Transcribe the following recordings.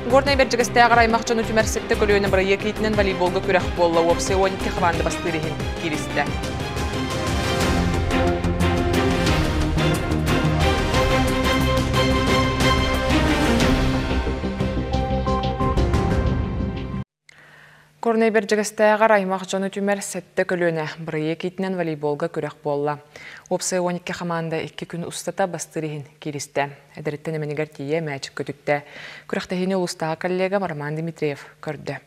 Горный бержігісті ағараймақ жаны түмәрсетті көліөні бір екейтінен волейболға күрәқ болла опсы 12 қыванды бастырығын келісті. Горный бержігісті ағараймақ жаны түмәрсетті көліөні бір екейтінен волейболға күрәқ болла. Опсы 12 қаманда 2 күн ұстата бастырығын келісті. Әдіріттен әменігер тие мәчік көтікті. Күрәқтәхіне ұлыстағы коллега Роман Дмитриев көрді.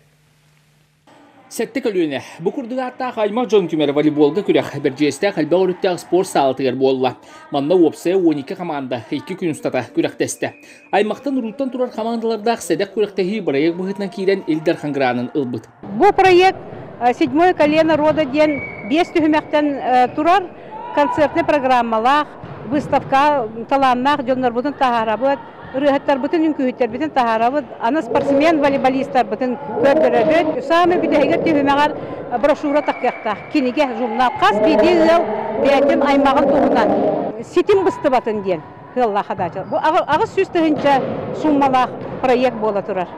Сәтті көліне. Бұ күрдігі аттағы аймақ жон күмері волейболға күрәқ бәржесті қалба өріттегі спорт сағылтығыр болла. Манна опсы 12 қаманда 2 күн ұстата күрәқтесті. Аймақтан ұруттан тұрар қамандалардағы сәдек күрәқтәхи бірайық бұғытынан кейден Эльдар Хангранын ұлбыт. Бұл проект 7 колено рода ден 5 түхімәқтен тұрар концертный программалақ, выставка таланнақ, жонлар бұтын тағарабыд, ұрығыттар бұтын үнкүйіттер бұтын тағарабыд, аны спортсмен, волейболистар бұтын көрдірәбід. Самы бүдәйгер түхімәғар брошура таққақта, кенеге журнал қас бейді ғыл бәйтін аймағын тұғынан. Сетім бұсты батын ден, ғылла қадачы. Бұл ағыз сөз түхінчі суммалақ проект бола тұрар.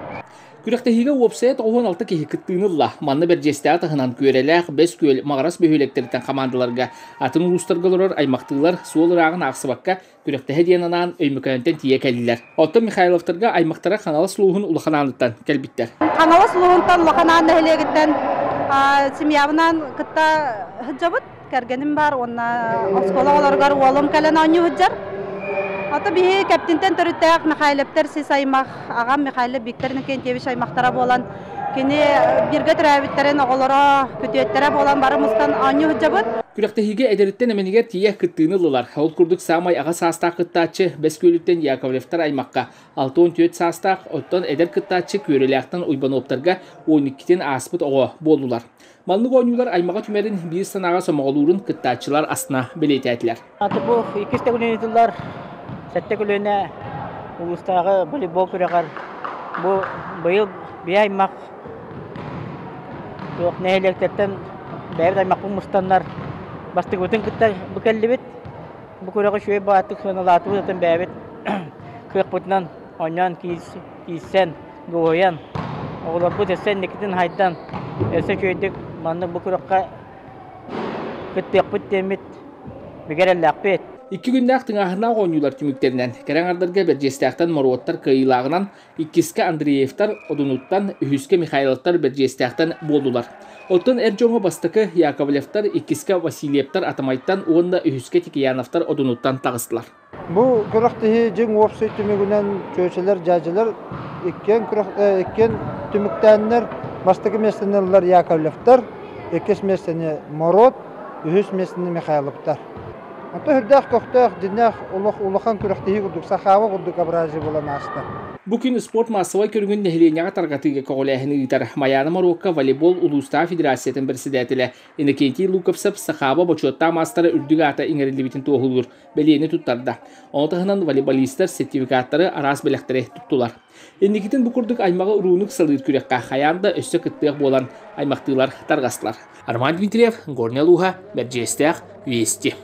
Күрәқтәхиге опсайт 16 кехи кыттыынылла. Манны бәржесті атығынан көреләқ, бәс көл мағарас бөхөлектерден командаларға атын ұлыстырғылырыр аймақтығылар суолырағын ақсыбаққа күрәқтәхе дейінанан өймікәнттен тие кәлілер. Отто Михайловтарға аймақтара қаналы сұлуғын ұлықананыттан кәлбіттер. Қаналы сұлуғынтан ұлықананы әлегіттен семьявынан қытта хыджабыт кәргенім бар, онна оскола оларғар олым кәлен аню хыджар. Ата бихи кәптинтен төріттәк Михайловтар сес аймақ, ағам Михайлов Бектерінің кентевіш аймақтара болан, кені бірге түрәбіттерін оғылыра көтеттері болан барымыздан аню хыджабыт. Күрәқтәхиге әдеріттен әменігер тие кыттыынылылар. Ол күрдік самай аға састақ кыттачы бәскөліттен Яковлевтар аймаққа 6-14 састақ, оттан әдер кыттачы көреліяқтан ұйбаноптарға 12-тен аспыт оғы болдылар. Малны ойнылар аймаға түмерін бір санаға сомағылуырын кыттачылар астына білеті әтілер. Аты бұл 2-те күнетілер, 7-те күніне ұлыстағы волейбол күрәғар. Бұл бұйыл бей аймақ нәйелектерден бәйбіт аймақ бұл мұстанлар бастық өтін күтті бүкәлі бет. Бұл күрәғі шөй бағаттық соналаты өтін бәйбіт көк бұтынан ойнан кейсен ғойан. Оғылар бұт әсен некетін хайдан әсен шөйдік манны бұл күрәққа күтті бұт демет бігерелі ақпет. 2 күндәк тыңағына ойнылар түміктерінен. Кәрәңардарға бәржестәқтен Моруоттар кайылағынан, иккіске Андреевтар, Одунуттан, үхіске Михайловтар бәржестәқтен болдылар. Оттан әржоңы бастықы Яковлевтар, иккіске Васильевтар атамайттан, оғында үхіске Тикияновтар Одунуттан тағыстылар. Бұл күріқтігі жың опсай түмігінен көшелер, жажылар, еккен түміктәнлер, бастықы месенелер Яковлевтар, иккіс месене Морот, үхіс месене Михайловтар. Ата хүрдәк көқтәк динәк улахан күрәктеһи гудук сахава гудук абражы буламаста. Бүкін спорт массовай көргін нәхиленяға тарғатыға көғыләхіні ұйтар. Маяны Марокко волейбол Улуста Федерациятын бірсідәтілі. Энекенти Луковсып сахава бочуатта мастары үрдігі ата иңерілі бітін тоғылыр. Бәлейіні тұттарда. Онтығынан волейболистер сертификаттары арас бәләқтірі тұттылар. Энекетін бұқырдық аймағы ұруынық сылыр күрекқа хаянда өсі күттіғ болан аймақтығылар тарғастылар. Арман Дмитриев, Горнел Уха, Бәржестіғ, Вести.